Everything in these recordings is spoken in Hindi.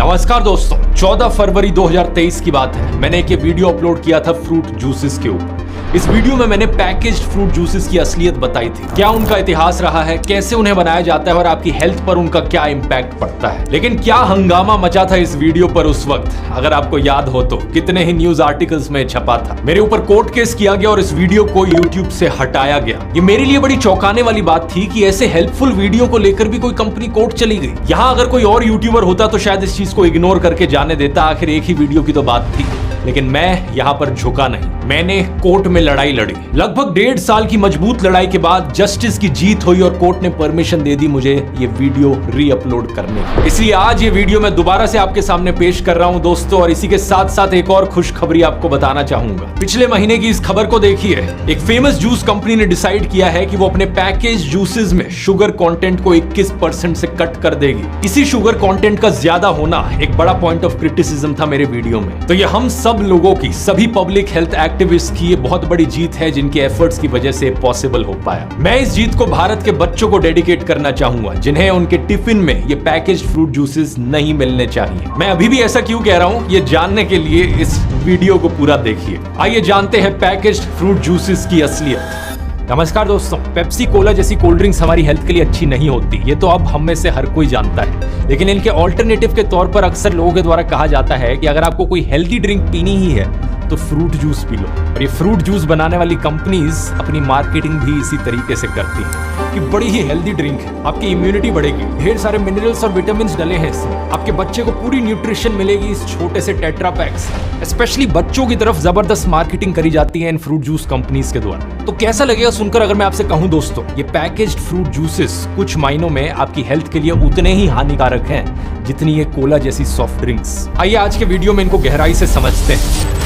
नमस्कार दोस्तों, 14 फरवरी 2023 की बात है। मैंने एक वीडियो अपलोड किया था फ्रूट जूसेस के ऊपर। इस वीडियो में मैंने पैकेज्ड फ्रूट जूसेस की असलियत बताई थी, क्या उनका इतिहास रहा है, कैसे उन्हें बनाया जाता है और आपकी हेल्थ पर उनका क्या इंपैक्ट पड़ता है। लेकिन क्या हंगामा मचा था इस वीडियो पर उस वक्त, अगर आपको याद हो तो कितने ही न्यूज आर्टिकल्स में छपा था। मेरे ऊपर कोर्ट केस किया गया और इस वीडियो को यूट्यूब से हटाया गया। ये मेरे लिए बड़ी चौंकाने वाली बात थी कि ऐसे हेल्पफुल वीडियो को लेकर भी कोई कंपनी कोर्ट चली गई। यहाँ अगर कोई और यूट्यूबर होता तो शायद इस चीज को इग्नोर करके जाने देता, आखिर एक ही वीडियो की तो बात थी। लेकिन मैं यहाँ पर झुका नहीं, मैंने कोर्ट में लड़ाई लड़ी। लगभग 1.5 साल की मजबूत लड़ाई के बाद जस्टिस की जीत हुई और कोर्ट ने परमिशन दे दी मुझे ये वीडियो री-अपलोड करने की। इसलिए आज ये वीडियो मैं दोबारा से आपके सामने पेश कर रहा हूं दोस्तों, और इसी के साथ साथ एक और खुशखबरी आपको बताना चाहूंगा। पिछले महीने की इस खबर को देखिए, एक फेमस जूस कंपनी ने डिसाइड किया है कि वो अपने पैकेज जूसेस में शुगर कंटेंट को 21% से कट कर देगी। इसी शुगर कंटेंट का ज्यादा होना एक बड़ा पॉइंट ऑफ क्रिटिसिज्म था मेरे वीडियो में। तो ये हम सब लोगों की, सभी पब्लिक हेल्थ एक्टिविस्ट की ये बहुत बड़ी जीत है जिनके एफर्ट्स की वजह से पॉसिबल हो पाया। मैं इस जीत को भारत के बच्चों को डेडिकेट करना चाहूंगा जिन्हें उनके टिफिन में ये पैकेज्ड फ्रूट जूसेस नहीं मिलने चाहिए। मैं अभी भी ऐसा क्यों कह रहा हूं, ये जानने के लिए इस वीडियो को पूरा देखिए। आइए जानते हैं पैकेज्ड फ्रूट जूसेस की असलियत। नमस्कार दोस्तों, पेप्सी कोला जैसी कोल्ड ड्रिंक्स हमारी हेल्थ के लिए अच्छी नहीं होती, ये तो अब हम में से हर कोई जानता है। लेकिन इनके ऑल्टरनेटिव के तौर पर अक्सर लोगों के द्वारा कहा जाता है कि अगर आपको कोई हेल्दी ड्रिंक पीनी ही है तो फ्रूट जूस पी लो। और ये फ्रूट जूस बनाने वाली कंपनीज अपनी मार्केटिंग भी इसी तरीके से करती हैं कि बड़ी ही हेल्दी ड्रिंक है, आपकी इम्यूनिटी बढ़ेगी, ढेर सारे मिनरल्स और विटामिन डले हैं इसमें, आपके बच्चे को पूरी न्यूट्रिशन मिलेगी इस छोटे से टेट्रा पैक से। स्पेशली बच्चों की तरफ जबरदस्त मार्केटिंग करी जाती है इन फ्रूट जूस कंपनीज के द्वारा। तो कैसा लगेगा सुनकर अगर मैं आपसे कहूं दोस्तों, ये पैकेज्ड फ्रूट जूसेस कुछ मायनों में आपकी हेल्थ के लिए उतने ही हानिकारक हैं जितनी ये कोला जैसी सॉफ्ट ड्रिंक्स। आइए आज के वीडियो में इनको गहराई से समझते हैं।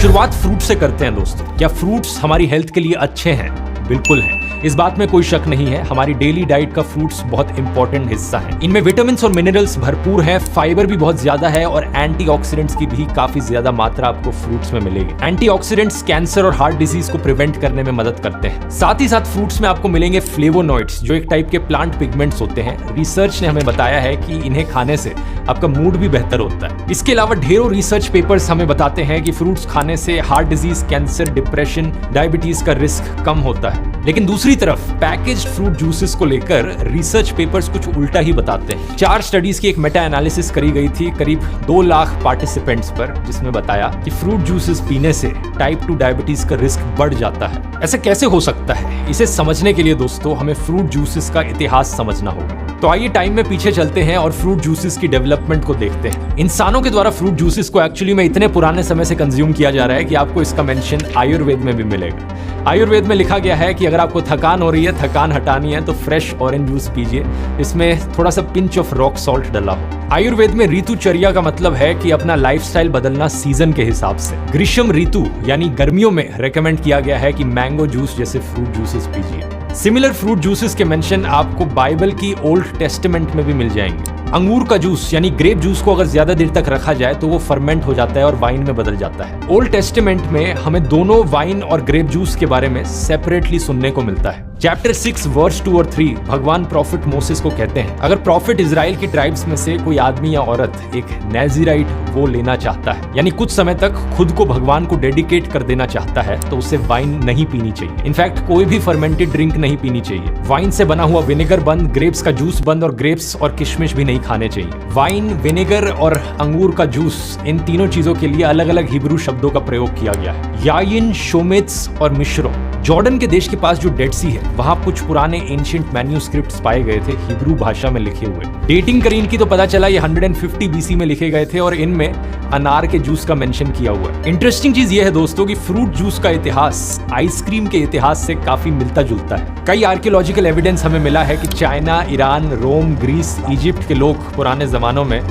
शुरुआत फ्रूट से करते हैं दोस्तों। क्या फ्रूट्स हमारी हेल्थ के लिए अच्छे हैं? बिल्कुल हैं, इस बात में कोई शक नहीं है। हमारी डेली डाइट का फ्रूट्स बहुत इंपॉर्टेंट हिस्सा है। इनमें विटामिन्स और मिनरल्स भरपूर है, फाइबर भी बहुत ज्यादा है और एंटीऑक्सीडेंट्स की भी काफी ज्यादा मात्रा आपको फ्रूट्स में मिलेगी। एंटीऑक्सीडेंट्स कैंसर और हार्ट डिजीज को प्रिवेंट करने में मदद करते हैं। साथ ही साथ फ्रूट्स में आपको मिलेंगे फ्लेवोनॉइड्स, जो एक टाइप के प्लांट पिगमेंट्स होते हैं। रिसर्च ने हमें बताया है कि इन्हें खाने से आपका मूड भी बेहतर होता है। इसके अलावा ढेरों रिसर्च पेपर्स हमें बताते हैं कि फ्रूट्स खाने से heart disease, cancer, depression, diabetes का रिस्क कम होता है। लेकिन दूसरी तरफ पैकेज्ड फ्रूट जूसेस को लेकर रिसर्च पेपर्स कुछ उल्टा ही बताते हैं। 4 स्टडीज की एक मेटा एनालिसिस करी गई थी करीब 2 लाख पार्टिसिपेंट्स पर, जिसमें बताया कि फ्रूट जूसेस पीने से टाइप 2 डायबिटीज का रिस्क बढ़ जाता है। ऐसा कैसे हो सकता है? इसे समझने के लिए दोस्तों हमें फ्रूट जूसेस का इतिहास समझना होगा। तो आइए टाइम में पीछे चलते हैं और फ्रूट जूसेस की डेवलपमेंट को देखते हैं। इंसानों के द्वारा फ्रूट जूसेस को एक्चुअली में इतने पुराने समय से कंज्यूम किया जा रहा है कि आपको इसका मेंशन आयुर्वेद में भी मिलेगा। आयुर्वेद में लिखा गया है कि अगर आपको थकान हो रही है, थकान हटानी है, तो फ्रेश ऑरेंज जूस पीजिए, इसमें थोड़ा सा पिंच ऑफ रॉक सॉल्ट डला हो। आयुर्वेद में ऋतुचर्या का मतलब है कि अपना लाइफस्टाइल बदलना सीजन के हिसाब से। ग्रीष्म ऋतु यानी गर्मियों में रेकमेंड किया गया है कि मैंगो जूस जैसे फ्रूट जूसेस पीजिए। सिमिलर फ्रूट जूसेस के मेंशन आपको बाइबल की ओल्ड टेस्टामेंट में भी मिल जाएंगे। अंगूर का जूस यानी ग्रेप जूस को अगर ज्यादा देर तक रखा जाए तो वो फर्मेंट हो जाता है और वाइन में बदल जाता है। ओल्ड टेस्टामेंट में हमें दोनों वाइन और ग्रेप जूस के बारे में सेपरेटली सुनने को मिलता है। चैप्टर 6 वर्स 2 और 3 भगवान प्रॉफिट मोसेस को कहते हैं, अगर प्रॉफिट इजराइल की ट्राइब्स में से कोई आदमी या औरत एक नेज़िराइट वो लेना चाहता है, यानी कुछ समय तक खुद को भगवान को डेडिकेट कर देना चाहता है, तो उसे वाइन नहीं पीनी चाहिए। इनफैक्ट कोई भी फर्मेंटेड ड्रिंक नहीं पीनी चाहिए। वाइन से बना हुआ विनेगर बंद, ग्रेप्स का जूस बंद और ग्रेप्स और किशमिश भी नहीं खाने चाहिए। वाइन, विनेगर और अंगूर का जूस, इन तीनों चीजों के लिए अलग अलग हिब्रू शब्दों का प्रयोग किया गया है, याइन, शोमेत्स और मिश्रो। जॉर्डन के देश के पास जो डेड सी है, वहां कुछ पुराने एंशिएंट मैन्यूस्क्रिप्ट्स पाए गए थे हिब्रू भाषा में लिखे हुए। डेटिंग करी इनकी तो पता चला ये 150 BC में लिखे गए थे और इनमें अनार के जूस का मेंशन किया हुआ है। इंटरेस्टिंग चीज ये है दोस्तों कि फ्रूट जूस का इतिहास आइसक्रीम के इतिहास से काफी मिलता जुलता है। कई आर्कियोलॉजिकल एविडेंस हमें मिला है कि चाइना, ईरान, रोम, ग्रीस, इजिप्ट के लोग पुराने जमानों में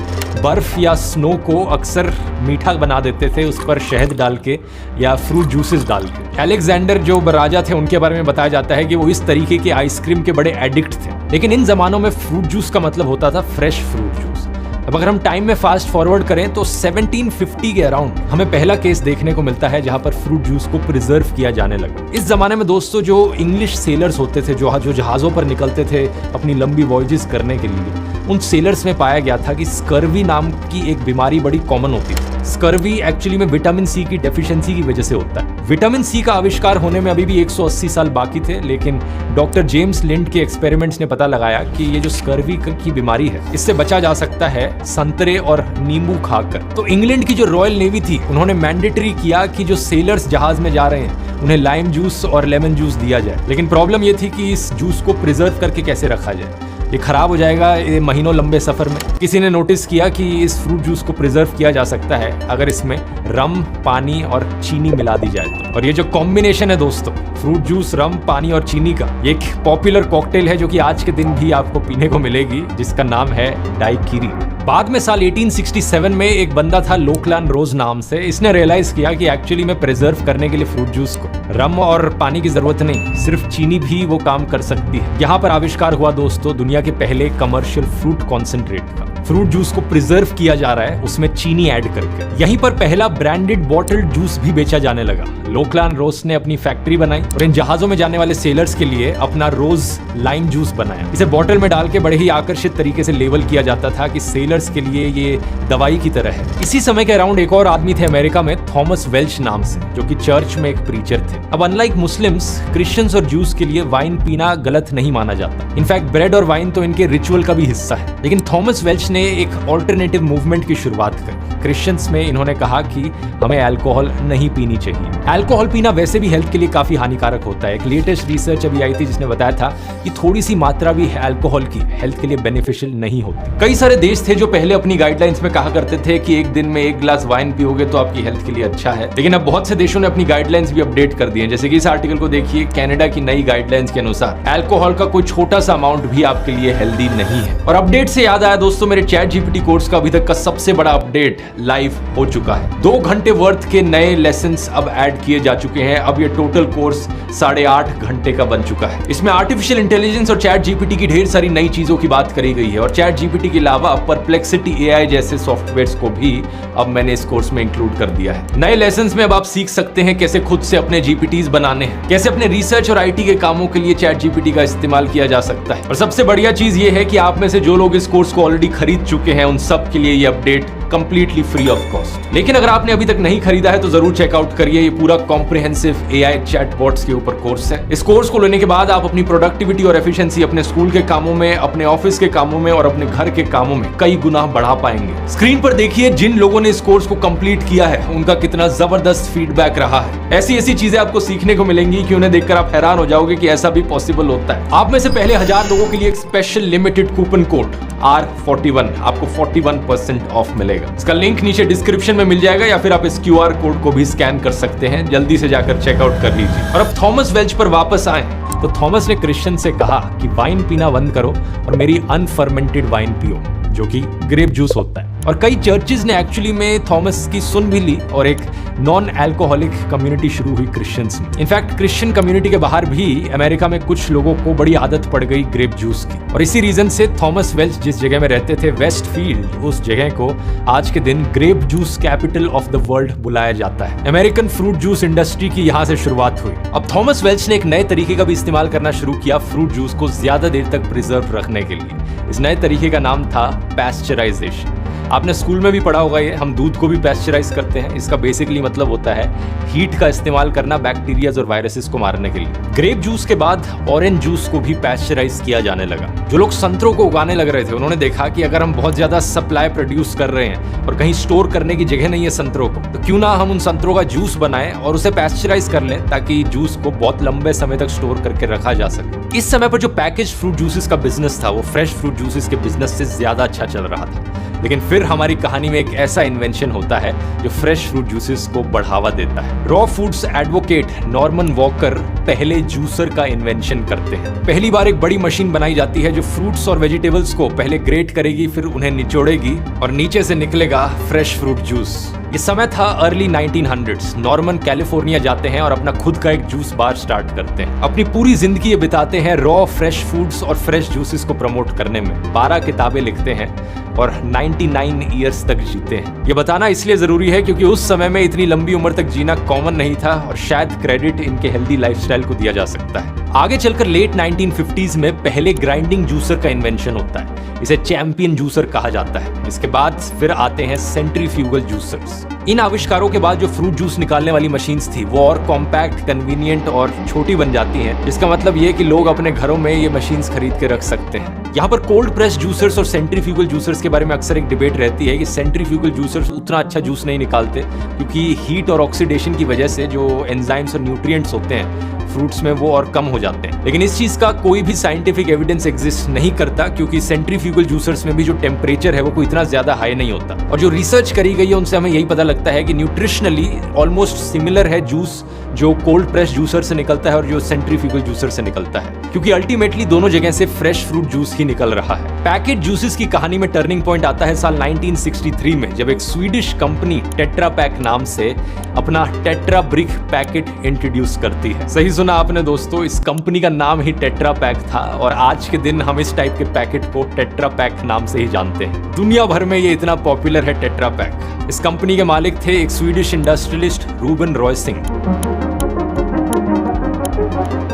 बर्फ या स्नो को अक्सर मीठा बना देते थे, उस पर शहद डाल के या फ्रूट जूसेस डाल के। अलेक्जेंडर जो राजा थे, उनके बारे में बताया जाता है कि वो इस तरीके के आइसक्रीम के बड़े एडिक्ट थे। लेकिन इन जमानों में फ्रूट जूस का मतलब होता था फ्रेश फ्रूट जूस। अब अगर हम टाइम में फास्ट फॉरवर्ड करें तो 1750 के अराउंड हमें पहला केस देखने को मिलता है जहां पर फ्रूट जूस को प्रिजर्व किया जाने लगा। इस जमाने में दोस्तों जो इंग्लिश सेलर्स होते थे, जो जहाज़ों पर निकलते थे अपनी लंबी वॉयजेस करने के लिए, उन सेलर्स में पाया गया था कि स्कर्वी नाम की एक बीमारी बड़ी कॉमन होती थी। स्कर्वी एक्चुअली में विटामिन सी की डेफिशिएंसी की वजह से होता है। विटामिन सी का आविष्कार होने में अभी भी 180 साल बाकी थे, लेकिन डॉक्टर जेम्स लिंड के एक्सपेरिमेंट्स ने पता लगाया कि ये जो स्कर्वी की बीमारी है, इससे बचा जा सकता है संतरे और नींबू खाकर। तो इंग्लैंड की जो रॉयल नेवी थी, उन्होंने मैंडेटरी किया कि जो सेलर्स जहाज में जा रहे हैं उन्हें लाइम जूस और लेमन जूस दिया जाए। लेकिन प्रॉब्लम ये थी कि इस जूस को प्रिजर्व करके कैसे रखा जाए, ये खराब हो जाएगा ये महीनों लंबे सफर में। किसी ने नोटिस किया कि इस फ्रूट जूस को प्रिजर्व किया जा सकता है अगर इसमें रम, पानी और चीनी मिला दी जाए तो। और ये जो कॉम्बिनेशन है दोस्तों, फ्रूट जूस, रम, पानी और चीनी का, ये एक पॉपुलर कॉकटेल है जो कि आज के दिन भी आपको पीने को मिलेगी, जिसका नाम है डाइक्यूरी। बाद में साल 1867 में एक बंदा था लोकलान रोज नाम से, इसने रियलाइज किया कि एक्चुअली में प्रिजर्व करने के लिए फ्रूट जूस को रम और पानी की जरूरत नहीं, सिर्फ चीनी भी वो काम कर सकती है। यहाँ पर आविष्कार हुआ दोस्तों दुनिया के पहले कमर्शियल फ्रूट कॉन्सेंट्रेट का। फ्रूट जूस को प्रिजर्व किया जा रहा है उसमें चीनी ऐड करके। यहीं पर पहला ब्रांडेड बॉटल्ड जूस भी बेचा जाने लगा। लोकलान रोज ने अपनी फैक्ट्री बनाई और इन जहाजों में जाने वाले सेलर्स के लिए अपना रोज लाइम जूस बनाया। इसे बॉटल में डाल के बड़े ही आकर्षित तरीके से लेबल किया जाता था कि सेलर्स के लिए ये दवाई की तरह है। इसी समय के अराउंड एक और आदमी थे अमेरिका में, थॉमस वेल्च नाम से, जो कि चर्च में एक प्रीचर थे। अब अनलाइक मुस्लिम्स, क्रिश्चियंस और जूस के लिए वाइन पीना गलत नहीं माना जाता। इनफैक्ट ब्रेड और वाइन तो इनके रिचुअल का भी हिस्सा है। लेकिन थॉमस वेल्च ने एक ऑल्टरनेटिव मूवमेंट की शुरुआत करी। क्रिश्चियंस में इन्होंने कहा कि हमें अल्कोहल नहीं पीनी चाहिए। अल्कोहल पीना वैसे भी हेल्थ के लिए काफी हानिकारक होता है। एक लेटेस्ट रिसर्च अभी आई थी जिसने बताया था कि थोड़ी सी मात्रा भी अल्कोहल की हेल्थ के लिए बेनिफिशियल नहीं होती। कई सारे देश थे जो पहले अपनी गाइडलाइंस में कहा करते थे कि एक दिन में 1 गिलास वाइन पियोगे तो आपकी हेल्थ के लिए अच्छा है। लेकिन अब बहुत से देशों ने अपनी गाइडलाइंस भी अपडेट कर दी है। जैसे कि इस आर्टिकल को देखिए, कनाडा की नई गाइडलाइंस के अनुसार अल्कोहल का कोई छोटा सा अमाउंट भी आपके लिए हेल्दी नहीं है। और अपडेट से याद आया दोस्तों, मेरे चैट जीपीटी कोर्स का अभी तक का सबसे बड़ा अपडेट लाइव हो चुका है। 2 घंटे वर्थ के नए लेसन्स अब ऐड किए जा चुके हैं। अब ये टोटल कोर्स 8.5 घंटे का बन चुका है। इसमें आर्टिफिशियल इंटेलिजेंस और चैट जीपीटी की ढेर सारी नई चीजों की बात करी गई है। और चैट जीपीटी के अलावा परप्लेक्सिटी एआई जैसे सॉफ्टवेयर्स को भी अब मैंने इस कोर्स में इंक्लूड कर दिया है। नए लेसन्स में अब आप सीख सकते हैं कैसे खुद से अपने जीपीटीज बनाने हैं, कैसे अपने रिसर्च और आईटी के कामों के लिए चैट जीपीटी का इस्तेमाल किया जा सकता है। और सबसे बढ़िया चीज ये है कि आप में से जो लोग इस कोर्स को ऑलरेडी खरीद चुके हैं उन सब के लिए ये update completely free of cost. लेकिन अगर आपने अभी तक नहीं खरीदा है तो जरूर चेकआउट करिए। ये पूरा कॉम्प्रिहेंसिव एआई चैटबॉट्स के ऊपर कोर्स है। इस कोर्स को लेने के बाद आप अपनी प्रोडक्टिविटी और एफिशिएंसी अपने स्कूल के कामों में, अपने ऑफिस के कामों में और अपने घर के कामों में कई गुना बढ़ा पाएंगे। स्क्रीन पर देखिए जिन लोगों ने इस कोर्स को कंप्लीट किया है उनका कितना जबरदस्त फीडबैक रहा है। ऐसी चीजें आपको सीखने को मिलेंगी कि उन्हें देखकर आप हैरान हो जाओगे कि ऐसा भी पॉसिबल होता है। आप में से पहले 1000 लोगों के लिए एक special limited coupon code R41 आपको 41% ऑफ मिलेगा। इसका लिंक नीचे डिस्क्रिप्शन में मिल जाएगा या फिर आप इस QR कोड को भी स्कैन कर सकते हैं। जल्दी से जाकर चेकआउट कर लीजिए। और अब थॉमस वेल्च पर वापस आए तो थॉमस ने क्रिश्चियन से कहा कि वाइन पीना बंद करो और मेरी अनफर्मेंटेड वाइन पियो, जो कि ग्रेप जूस होता है। और कई चर्चेज ने एक्चुअली में थॉमस की सुन भी ली और एक नॉन अल्कोहलिक कम्युनिटी शुरू हुई क्रिश्चियंस में। इनफैक्ट क्रिश्चियन कम्युनिटी के बाहर भी अमेरिका में कुछ लोगों को बड़ी आदत पड़ गई ग्रेप जूस की। और इसी रीजन से थॉमस वेल्च जिस जगह में रहते थे, वेस्टफील्ड, उस जगह को आज के दिन grape juice capital of the world बुलाया जाता है। अमेरिकन फ्रूट जूस इंडस्ट्री की यहाँ से शुरुआत हुई। अब थॉमस वेल्च ने एक नए तरीके का भी इस्तेमाल करना शुरू किया फ्रूट जूस को ज्यादा देर तक प्रिजर्व रखने के लिए। इस नए तरीके का नाम था पैस्चराइजेशन। आपने स्कूल में भी पढ़ा होगा ये, हम दूध को भी पैस्चराइज करते हैं। इसका बेसिकली मतलब होता है हीट का इस्तेमाल करना बैक्टीरियाज और वायरसेस को मारने के लिए। ग्रेप जूस के बाद ऑरेंज जूस को भी पैस्चराइज किया जाने लगा। जो लोग संतरों को उगाने लग रहे थे उन्होंने देखा कि अगर हम बहुत ज्यादा सप्लाई प्रोड्यूस कर रहे हैं और कहीं स्टोर करने की जगह नहीं है संतरों को, तो क्यों ना हम उन संतरों का जूस बनाएं और उसे पैस्चराइज कर लें ताकि जूस को बहुत लंबे समय तक स्टोर करके रखा जा सके। इस समय पर जो पैकेज फ्रूट जूसेस का बिजनेस था वो फ्रेश फ्रूट जूसेस के बिजनेस से ज्यादा अच्छा चल रहा था। लेकिन फिर हमारी कहानी में एक ऐसा इन्वेंशन होता है जो फ्रेश फ्रूट जूसेस को बढ़ावा देता है। Raw foods advocate Norman walker पहले जूसर का इन्वेंशन करते हैं। पहली बार एक बड़ी मशीन बनाई जाती है जो फ्रूट्स और वेजिटेबल्स को पहले ग्रेट करेगी, फिर उन्हें निचोड़ेगी और नीचे से निकलेगा फ्रेश फ्रूट जूस। ये समय था अर्ली 1900s। नॉर्मन कैलिफोर्निया जाते हैं और अपना खुद का एक जूस बार स्टार्ट करते हैं। अपनी पूरी जिंदगी ये बिताते हैं रॉ फ्रेश फूड्स और फ्रेश जूसेस को प्रमोट करने में। 12 किताबें लिखते हैं और 99 ईयर्स तक जीते हैं। ये बताना इसलिए जरूरी है क्योंकि उस समय में इतनी लंबी उम्र तक जीना कॉमन नहीं था और शायद क्रेडिट इनके हेल्दी लाइफस्टाइल को दिया जा सकता है। आगे चलकर लेट 1950s में पहले ग्राइंडिंग जूसर का इन्वेंशन होता है, इसे चैंपियन जूसर कहा जाता है। इसके बाद फिर आते हैं सेंट्रीफ्यूगल जूसर्स। इन आविष्कारों के बाद जो फ्रूट जूस निकालने वाली मशीन्स थी वो और कॉम्पैक्ट, कन्वीनियंट और छोटी बन जाती हैं। इसका मतलब ये कि लोग अपने घरों में ये मशीन्स खरीद के रख सकते हैं। यहाँ पर कोल्ड प्रेस जूसर्स और सेंट्रीफ्यूगल जूसर्स के बारे में अक्सर एक डिबेट रहती है कि सेंट्रीफ्यूगल जूसर्स उतना अच्छा जूस नहीं निकालते, क्योंकि हीट और ऑक्सीडेशन की वजह से जो एंजाइम्स और न्यूट्रिएंट्स होते हैं फ्रूट्स में वो और कम हो जाते हैं। लेकिन इस चीज का कोई भी साइंटिफिक एविडेंस एग्जिस्ट नहीं करता, क्योंकि सेंट्रीफ्यूगल जूसर्स में भी जो टेम्परेचर है वो कोई इतना ज्यादा हाई नहीं होता। और जो रिसर्च करी गई है उनसे हमें यही पता लगता है कि न्यूट्रिशनली ऑलमोस्ट सिमिलर है जूस जो कोल्ड प्रेस जूसर से निकलता है और जो सेंट्रीफ्यूगल जूसर से निकलता है, क्योंकि अल्टीमेटली दोनों जगह से फ्रेश फ्रूट जूस ही निकल रहा है। पैकेट जूसेस की कहानी में टर्निंग पॉइंट आता है साल 1963 में, जब एक स्वीडिश कंपनी टेट्रा पैक नाम से अपना टेट्रा ब्रिक पैकेट इंट्रोड्यूस करती है। सही सुना आपने दोस्तों, इस कंपनी का नाम ही टेट्रा पैक था और आज के दिन हम इस टाइप के पैकेट को टेट्रा पैक नाम से ही जानते हैं। दुनिया भर में ये इतना पॉपुलर है टेट्रा पैक। इस कंपनी के मालिक थे एक Swedish industrialist Ruben Rausing.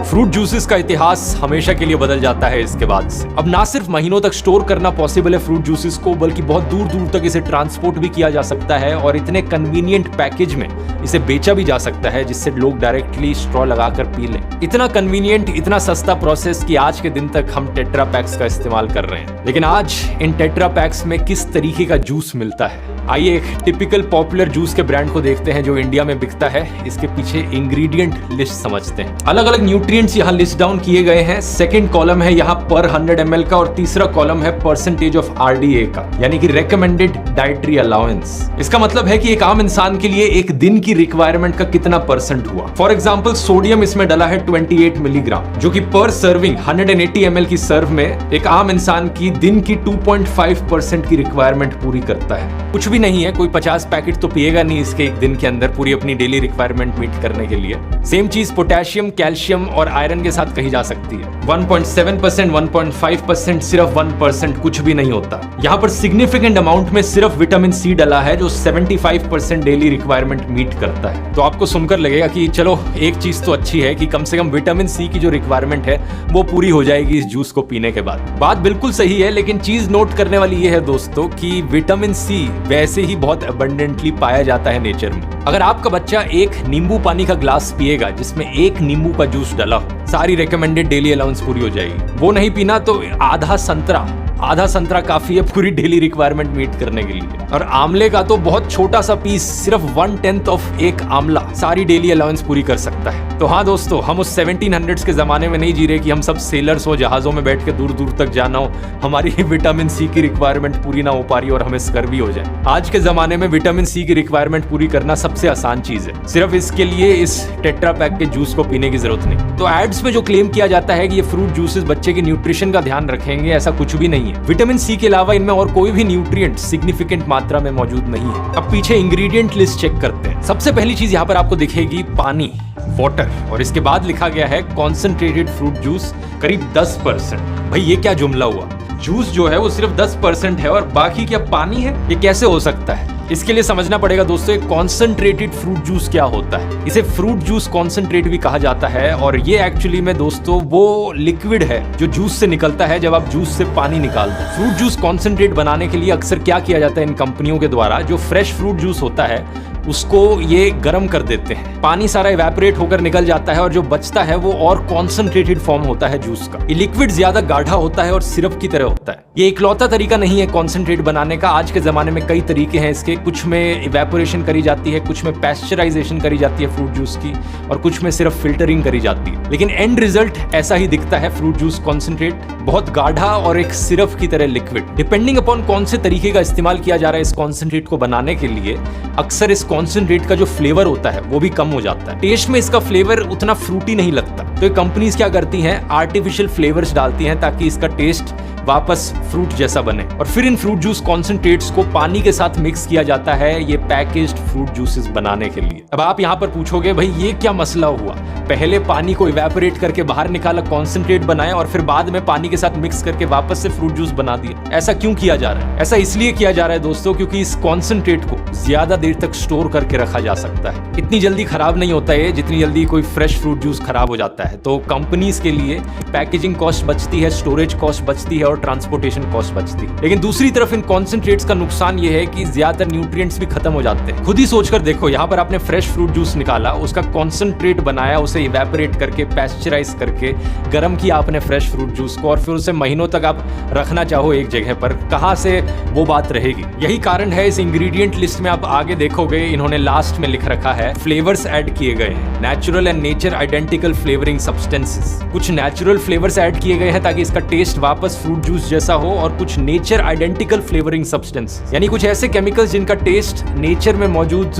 Fruit juices का इतिहास हमेशा के लिए बदल जाता है इसके बाद से। अब ना सिर्फ महीनों तक स्टोर करना पॉसिबल है फ्रूट जूसेस को, बल्कि बहुत दूर दूर तक इसे ट्रांसपोर्ट भी किया जा सकता है और इतने कन्वीनियंट पैकेज में इसे बेचा भी जा सकता है जिससे लोग डायरेक्टली स्ट्रॉ लगाकर पी लें। इतना कन्वीनियंट, इतना सस्ता प्रोसेस कि आज के दिन तक हम टेट्रा पैक्स का इस्तेमाल कर रहे हैं। लेकिन आज इन टेट्रा पैक्स में किस तरीके का जूस मिलता है? आइए एक टिपिकल पॉपुलर जूस के ब्रांड को देखते हैं जो इंडिया में बिकता है। इसके पीछे इंग्रेडिएंट लिस्ट समझते हैं। अलग अलग न्यूट्रिएंट्स यहाँ लिस्ट डाउन किए गए हैं। सेकंड कॉलम है यहाँ पर 100 ml का और तीसरा कॉलम है परसेंटेज ऑफ RDA का, यानी कि रेकमेंडेड डाइटरी अलाउंस। इसका मतलब है कि एक आम इंसान के लिए एक दिन की रिक्वायरमेंट का कितना परसेंट हुआ। फॉर एग्जाम्पल सोडियम इसमें डला है 28 मिलीग्राम, जो कि पर सर्विंग 180 ml की सर्व में एक आम इंसान की दिन की 2.5% की रिक्वायरमेंट पूरी करता है। कुछ भी नहीं है, कोई 50 पैकेट तो पिएगा नहीं इसके एक दिन के अंदर पूरी अपनी डेली रिक्वायरमेंट मीट करने के लिए। सेम चीज पोटेशियम, कैल्शियम और आयरन के साथ कही जा सकती है। 1.7%, 1.5%, सिर्फ 1% कुछ भी नहीं होता। यहाँ पर सिग्निफिकेंट अमाउंट में सिर्फ विटामिन सी डला है जो 75% डेली रिक्वायरमेंट मीट करता है। तो आपको सुनकर लगेगा कि चलो एक चीज तो अच्छी है कि कम से कम विटामिन सी की जो रिक्वायरमेंट है वो पूरी हो जाएगी इस जूस को पीने के बाद। बात बिल्कुल सही है, लेकिन चीज नोट करने वाली ये है दोस्तों कि विटामिन सी वैसे ही बहुत अबंडेंटली पाया जाता है नेचर में। अगर आपका बच्चा एक नींबू पानी का ग्लास पिएगा जिसमें एक नींबू का जूस डला हो, सारी रिकमेंडेड डेली अलाउंस पूरी हो जाएगी। वो नहीं पीना तो आधा संतरा काफी है पूरी डेली रिक्वायरमेंट मीट करने के लिए। और आमले का तो बहुत छोटा सा पीस, सिर्फ 1/10 ऑफ एक आमला सारी डेली अलाउंस पूरी कर सकता है। तो हाँ दोस्तों, हम उस 1700s के जमाने में नहीं जी रहे कि हम सब सेलर्स हो, जहाजों में बैठ के दूर दूर तक जाना हो, हमारी विटामिन सी की रिक्वायरमेंट पूरी ना हो पा रही और हमें स्कर्वी हो जाए। आज के जमाने में विटामिन सी की रिक्वायरमेंट पूरी करना सबसे आसान चीज है। सिर्फ इसके लिए इस टेट्रा पैक के जूस को पीने की जरूरत नहीं। तो एड्स में जो क्लेम किया जाता है कि ये फ्रूट जूसेस बच्चे के न्यूट्रिशन का ध्यान रखेंगे, ऐसा कुछ भी नहीं है। विटामिन सी के अलावा इनमें और कोई भी न्यूट्रिएंट सिग्निफिकेंट मात्रा में मौजूद नहीं है। अब पीछे इंग्रेडिएंट लिस्ट चेक करते हैं। सबसे पहली चीज यहाँ पर आपको दिखेगी पानी, वाटर, और इसके बाद लिखा गया है कॉन्सेंट्रेटेड फ्रूट जूस करीब 10%। भाई ये क्या जुमला हुआ? जूस जो है वो सिर्फ 10% है और बाकी क्या पानी है? ये कैसे हो सकता है? इसके लिए समझना पड़ेगा दोस्तों कॉन्सेंट्रेटेड फ्रूट जूस क्या होता है। इसे फ्रूट जूस कॉन्सेंट्रेट भी कहा जाता है और ये एक्चुअली में दोस्तों वो लिक्विड है जो जूस से निकलता है जब आप जूस से पानी निकाल दो। फ्रूट जूस कॉन्सेंट्रेट बनाने के लिए अक्सर क्या किया जाता है इन कंपनियों के द्वारा, जो फ्रेश फ्रूट जूस होता है उसको ये गर्म कर देते हैं, पानी सारा इवेपोरेट होकर निकल जाता है और जो बचता है वो और कॉन्सेंट्रेटेड फॉर्म होता है जूस का। ये लिक्विड ज्यादा गाढ़ा होता है और सिरप की तरह होता है। ये इकलौता तरीका नहीं है कॉन्सेंट्रेट बनाने का। आज के जमाने में कई तरीके हैं इसके, कुछ में इवेपोरेशन करी जाती है, कुछ में पैस्चराइजेशन करी जाती है फ्रूट जूस की, और कुछ में सिर्फ फिल्टरिंग करी जाती है। लेकिन एंड रिजल्ट ऐसा ही दिखता है फ्रूट जूस कॉन्सेंट्रेट, बहुत गाढ़ा और एक सिरप की तरह लिक्विड। डिपेंडिंग अपॉन कौन से तरीके का इस्तेमाल किया जा रहा है इस कॉन्सेंट्रेट को बनाने के लिए, अक्सर इस कॉन्सेंट्रेट का जो फ्लेवर होता है वो भी कम हो जाता है। टेस्ट में इसका फ्लेवर उतना फ्रूटी नहीं लगता। तो ये कंपनीज क्या करती हैं, आर्टिफिशियल फ्लेवर्स डालती हैं ताकि इसका टेस्ट वापस फ्रूट जैसा बने। और फिर इन फ्रूट जूस कॉन्सेंट्रेट्स को पानी के साथ मिक्स किया जाता है ये पैकेज्ड फ्रूट जूसेस बनाने के लिए। अब आप यहाँ पर पूछोगे भाई ये क्या मसला हुआ, पहले पानी को इवेपोरेट करके बाहर निकाला, कॉन्सेंट्रेट बनाया और फिर बाद में पानी के साथ मिक्स करके वापस से फ्रूट जूस बना दिया। ऐसा क्यों किया जा रहा है? ऐसा इसलिए किया जा रहा है दोस्तों क्योंकि इस कॉन्सेंट्रेट को ज्यादा देर तक स्टोर करके रखा जा सकता है। इतनी जल्दी खराब नहीं होता है जितनी जल्दी कोई फ्रेश फ्रूट जूस खराब हो जाता है। तो कंपनीज के लिए पैकेजिंग कॉस्ट बचती है, स्टोरेज कॉस्ट बचती है और ट्रांसपोर्टेशन कॉस्ट बचती है। लेकिन दूसरी तरफ इन कॉन्सेंट्रेट्स का नुकसान ये है कि ज्यादातर न्यूट्रिएंट्स भी खत्म हो जाते हैं। खुद ही सोचकर देखो, यहाँ पर आपने फ्रेश फ्रूट जूस निकाला, उसका कॉन्सेंट्रेट बनाया, उसे इवेपोरेट करके पैस्चराइज करके गर्म किया आपने फ्रेश फ्रूट जूस को और फिर उसे महीनों तक आप रखना चाहो एक जगह पर, कहां से वो बात रहेगी? यही कारण है इस इंग्रेडिएंट लिस्ट में आप आगे देखोगे इन्होंने लास्ट में लिख रखा है फ्लेवर्स ऐड किए गए हैं, natural and nature identical flavouring substances. कुछ नेचुरल फ्लेवर्स ऐड किए गए हैं ताकि इसका टेस्ट वापस फ्रूट जूस जैसा हो, और कुछ नेचर आइडेंटिकल फ्लेवरिंग सब्सटेंसेस यानी कुछ ऐसे केमिकल्स जिनका टेस्ट नेचर में मौजूद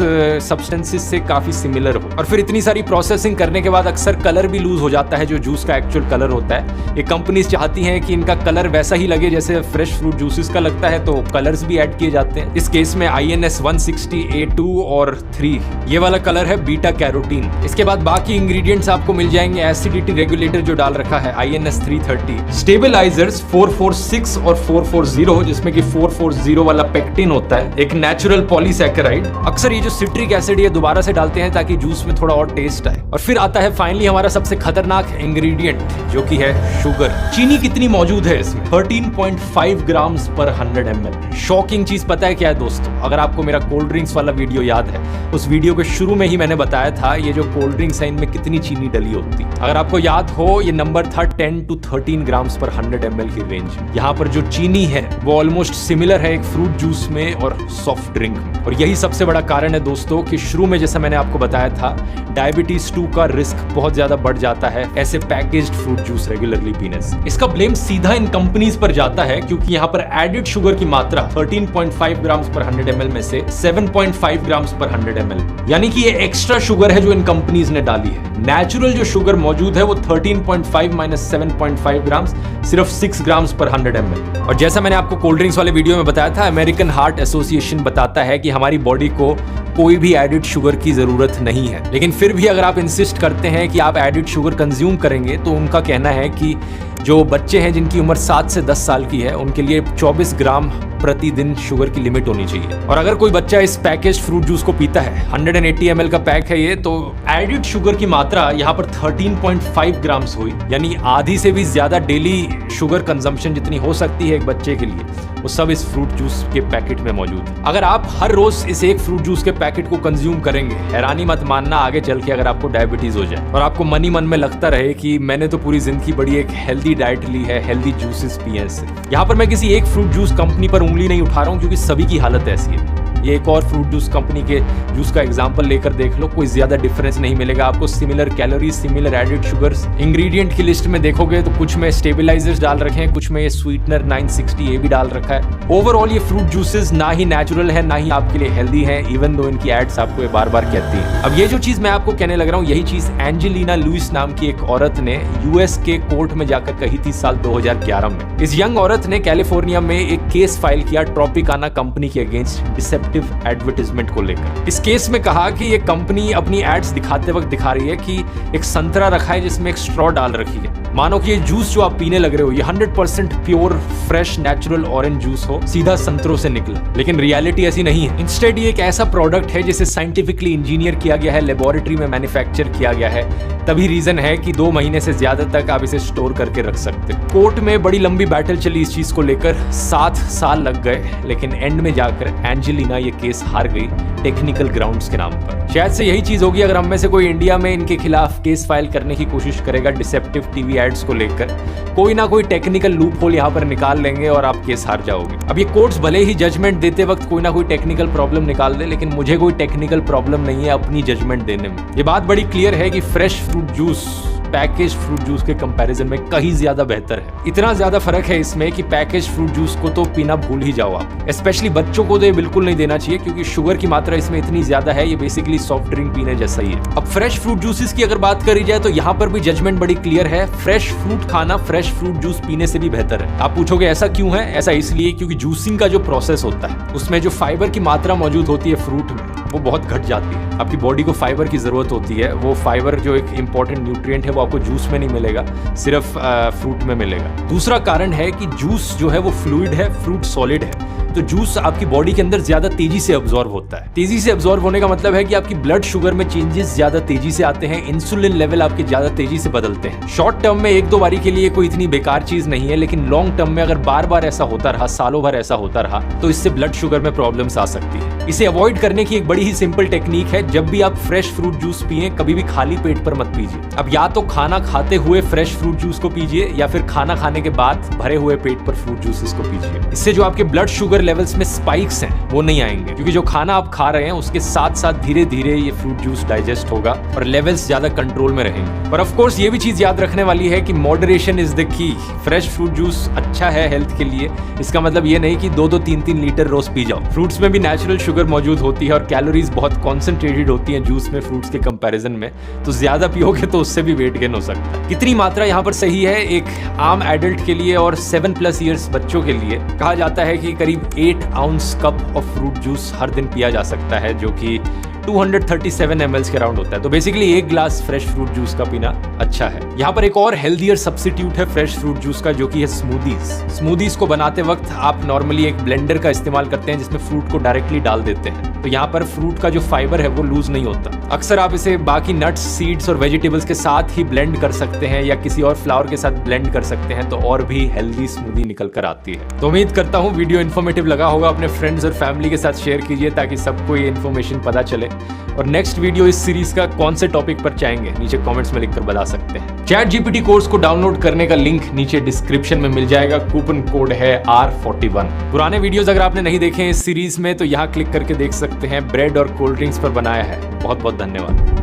सब्सटेंसेस से काफी सिमिलर हो। और फिर इतनी सारी प्रोसेसिंग करने के बाद अक्सर कलर भी लूज हो जाता है जो जूस का एक्चुअल कलर होता है। ये कंपनीज चाहती हैं कि इनका कलर वैसा ही लगे जैसे फ्रेश फ्रूट जूसेस का लगता है, तो कलर्स भी ऐड किए जाते हैं। इस केस में INS 160 A2 और 3 ये वाला कलर है बीटा कैरोटीन। इसके बाद बाकी इंग्रेडिएंट्स आपको मिल जाएंगे। एसिडिटी रेगुलेटर जो डाल रखा है INS 330, स्टेबलाइजर्स 446 और 440 जिसमें कि 440 वाला पेक्टिन होता है, एक नेचुरल पॉलीसैकेराइड। अक्सर ये जो सिट्रिक एसिड ये दोबारा से डालते हैं ताकि जूस में थोड़ा और टेस्ट आए। और फिर आता है फाइनली हमारा सबसे खतरनाक इंग्रेडिएंट जो कि है शुगर। चीनी कितनी मौजूद है इसमें? 13.5 ग्राम्स पर 100 ml। शॉकिंग चीज पता है क्या है दोस्तों? अगर आपको मेरा कोल्ड ड्रिंक्स वाला वीडियो याद है, उस वीडियो के शुरू में ही मैंने बताया था ये जो कोल्ड ड्रिंक्स है इनमें कितनी चीनी डली होती। अगर आपको याद हो ये नंबर था 10 to 13 ग्राम्स पर 100 ml की रेंज। यहाँ पर जो चीनी है वो ऑलमोस्ट सिमिलर है एक फ्रूट जूस में और सॉफ्ट ड्रिंक में। और यही सबसे बड़ा कारण है दोस्तों कि शुरू में जैसा मैंने आपको बताया था डायबिटीज 2 का रिस्क बहुत ज्यादा बढ़ जाता है ऐसे पैकेज्ड फ्रूट जूस रेगुलरली पीने से। इसका ब्लेम सीधा इन कंपनीज पर जाता है क्योंकि यहाँ पर एडेड शुगर की मात्रा 13.5 ग्राम्स पर 100 ml में से 7.5 ग्राम्स पर 100 ml, यानी कि ये एक्स्ट्रा शुगर है जो इन कंपनीज ने डाली है। नेचुरल जो शुगर मौजूद है वो 13.5 माइनस 7.5 ग्राम्स सिर्फ 6 ग्राम्स पर 100 ml। और जैसा मैंने आपको कोल्ड ड्रिंक्स वाले वीडियो में बताया था, अमेरिकन हार्ट एसोसिएशन बताता है कि हमारी बॉडी को कोई भी एडिड शुगर की जरूरत नहीं है। लेकिन फिर भी अगर आप इंसिस्ट करते हैं कि आप एडिड शुगर कंज्यूम करेंगे तो उनका कहना है कि जो बच्चे हैं जिनकी उम्र 7 से 10 साल की है उनके लिए 24 ग्राम प्रतिदिन शुगर की लिमिट होनी चाहिए। और अगर कोई बच्चा इस पैकेज फ्रूट जूस को पीता है, 180 ml का पैक है ये, तो एडिड शुगर की मात्रा यहाँ पर 13.5 ग्राम्स हुई, यानी आधी से भी ज्यादा डेली शुगर कंजम्पशन जितनी हो सकती है एक बच्चे के लिए वो सब इस फ्रूट जूस के पैकेट में मौजूद है। अगर आप हर रोज इस एक फ्रूट जूस के पैकेट को कंज्यूम करेंगे, हैरानी मत मानना आगे चल के अगर आपको डायबिटीज हो जाए और आपको मन ही मन में लगता रहे कि मैंने तो पूरी जिंदगी बड़ी एक हेल्दी डाइट ली है, हेल्दी जूसेस पिए इससे। यहाँ पर मैं किसी एक फ्रूट जूस कंपनी पर उंगली नहीं उठा रहा हूँ क्योंकि सभी की हालत ऐसी है। ये एक और फ्रूट जूस कंपनी के जूस का एग्जांपल लेकर देख लो, कोई ज्यादा डिफरेंस नहीं मिलेगा आपको। Similar calories, similar added sugars. Ingredient की लिस्ट में देखोगे तो कुछ में स्टेबलाइजर्स डाल रखे हैं, कुछ में ये स्वीटनर 960 ये भी डाल रखा है। ओवरऑल ये फ्रूट जूसेस ना ही नेचुरल है ना ही आपके लिए हेल्दी है, इवन दो इनकी एड्स आपको ये बार बार कहती है। अब ये जो चीज मैं आपको कहने लग रहा हूँ, यही चीज एंजेलिना लुइस नाम की एक औरत ने यूएस के कोर्ट में जाकर कही थी साल 2011 में। इस यंग औरत ने कैलिफोर्निया में एक केस फाइल किया ट्रॉपिकाना कंपनी के अगेंस्ट डिसेप्टिव एडवर्टाइजमेंट को लेकर। इस केस में कहा कि ये कंपनी अपनी एड्स दिखाते वक्त दिखा रही है कि एक संतरा रखा है जिसमें एक स्ट्रॉ डाल रखी है, मानो कि ये जूस जो आप पीने लग रहे हो ये 100% pure fresh natural orange juice हो, सीधा संतरों से निकला। लेकिन रियलिटी ऐसी नहीं है। इंस्टेड ये एक ऐसा प्रोडक्ट है जिसे साइंटिफिकली इंजीनियर किया गया है, लेबोरेटरी में मैन्युफैक्चर किया गया है, तभी रीजन है कि 2 महीने से ज्यादा तक आप इसे स्टोर करके रख सकते। कोर्ट में बड़ी लंबी बैटल चली इस चीज को लेकर, 7 साल लग गए, लेकिन एंड में जाकर एंजेलिना ये केस हार गई टेक्निकल ग्राउंड्स के नाम पर। शायद से यही चीज होगी अगर हम में से कोई इंडिया में इनके खिलाफ केस फाइल करने की कोशिश करेगा डिसेप्टिव टीवी एड्स को लेकर, कोई ना कोई टेक्निकल लूप होल यहाँ पर निकाल लेंगे और आप केस हार जाओगे। अब ये कोर्ट्स भले ही जजमेंट देते वक्त कोई ना कोई टेक्निकल प्रॉब्लम निकाल दे, लेकिन मुझे कोई टेक्निकल प्रॉब्लम नहीं है अपनी जजमेंट देने में। ये बात बड़ी क्लियर है कि fresh fruit juice package fruit juice के कंपैरिजन में कहीं ज्यादा बेहतर है। इतना ज्यादा फर्क है इसमें कि पैकेज फ्रूट जूस को तो पीना भूल ही जाओ आप। स्पेशली बच्चों को तो ये बिल्कुल नहीं देना चाहिए क्योंकि शुगर की मात्रा इसमें इतनी ज्यादा है, ये बेसिकली सॉफ्ट ड्रिंक पीने जैसा ही है। अब फ्रेश फ्रूट जूसेस की अगर बात करी जाए तो यहाँ पर भी जजमेंट बड़ी क्लियर है। फ्रेश फ्रूट खाना फ्रेश फ्रूट जूस पीने से भी बेहतर है। आप पूछोगे ऐसा क्यों है? ऐसा इसलिए क्योंकि जूसिंग का जो प्रोसेस होता है उसमें जो फाइबर की मात्रा मौजूद होती है फ्रूट में वो बहुत घट जाती है। आपकी बॉडी को फाइबर की जरूरत होती है, वो फाइबर जो एक इंपॉर्टेंट न्यूट्रिएंट है वो आपको जूस में नहीं मिलेगा, सिर्फ फ्रूट में मिलेगा। दूसरा कारण है कि जूस जो है वो फ्लूइड है, फ्रूट सॉलिड है, तो जूस आपकी बॉडी के अंदर ज्यादा तेजी से अब्सॉर्ब होता है। तेजी से अब्सॉर्ब होने का मतलब है कि आपकी ब्लड शुगर में चेंजेस ज्यादा तेजी से आते हैं, इंसुलिन लेवल आपके ज्यादा तेजी से बदलते हैं। शॉर्ट टर्म में एक दो बारी के लिए कोई इतनी बेकार चीज नहीं है, लेकिन लॉन्ग टर्म में अगर बार बार ऐसा होता रहा, सालों भर ऐसा होता रहा, तो इससे ब्लड शुगर में प्रॉब्लम्स आ सकती है। इसे अवॉइड करने की एक बड़ी ही सिंपल टेक्निक है, जब भी आप फ्रेश फ्रूट जूस पिए कभी भी खाली पेट पर मत पीजिए। अब या तो खाना खाते हुए फ्रेश फ्रूट जूस को पीजिए या फिर खाना खाने के बाद भरे हुए पेट पर फ्रूट जूसेस को पीजिए। इससे जो आपके ब्लड शुगर लेवल्स में स्पाइक्स हैं वो नहीं आएंगे, क्योंकि जो खाना आप खा रहे हैं उसके साथ साथ धीरे धीरे ये फ्रूट जूस डाइजेस्ट होगा और लेवल्स ज्यादा कंट्रोल में रहेंगे। पर ऑफ कोर्स ये भी चीज याद रखने वाली है कि moderation is the key. Fresh fruit juice अच्छा है हेल्थ के लिए, इसका मतलब ये नहीं कि 2-2, 3-3 लीटर रोज पी जाओ। फ्रूट्स में भी नेचुरल शुगर मौजूद होती है और कैलोरीज बहुत कॉन्सेंट्रेटेड होती हैं जूस में फ्रूट्स के कंपैरिजन में, तो ज्यादा पियोगे तो उससे भी वेट गेन हो सकता है। कितनी मात्रा यहाँ पर सही है एक आम एडल्ट के लिए और 7+ ईयर्स बच्चों के लिए? कहा जाता है कि करीब 8 ounce cup of fruit juice हर दिन पिया जा सकता है, जो कि 237 ml के अराउंड होता है। तो बेसिकली एक ग्लास फ्रेश फ्रूट जूस का पीना अच्छा है। यहाँ पर एक और हेल्दियर सब्स्टिट्यूट है फ्रेश फ्रूट जूस का, जो कि है स्मूदीज। स्मूदीज को बनाते वक्त आप नॉर्मली एक ब्लेंडर का इस्तेमाल करते हैं जिसमें फ्रूट को डायरेक्टली डाल देते हैं, तो यहाँ पर फ्रूट का जो फाइबर है वो लूज नहीं होता। अक्सर आप इसे बाकी नट्स, सीड्स और वेजिटेबल्स के साथ ही ब्लेंड कर सकते हैं या किसी और फ्लावर के साथ ब्लेंड कर सकते हैं, तो और भी हेल्दी स्मूदी निकल कर आती है। तो उम्मीद करता हूँ वीडियो इन्फॉर्मेटिव लगा होगा। अपने फ्रेंड्स और फैमिली के साथ शेयर कीजिए ताकि सबको ये इन्फॉर्मेशन पता चले। और नेक्स्ट वीडियो इस सीरीज का कौन से टॉपिक पर चाहेंगे नीचे कमेंट्स में लिखकर बता सकते हैं। चैट जीपीटी कोर्स को डाउनलोड करने का लिंक नीचे डिस्क्रिप्शन में मिल जाएगा। कूपन कोड है R41। पुराने वीडियोस अगर आपने नहीं देखे इस सीरीज में तो यहाँ क्लिक करके देख सकते हैं। ब्रेड और कोल्ड ड्रिंक्स पर बनाया है। बहुत बहुत धन्यवाद।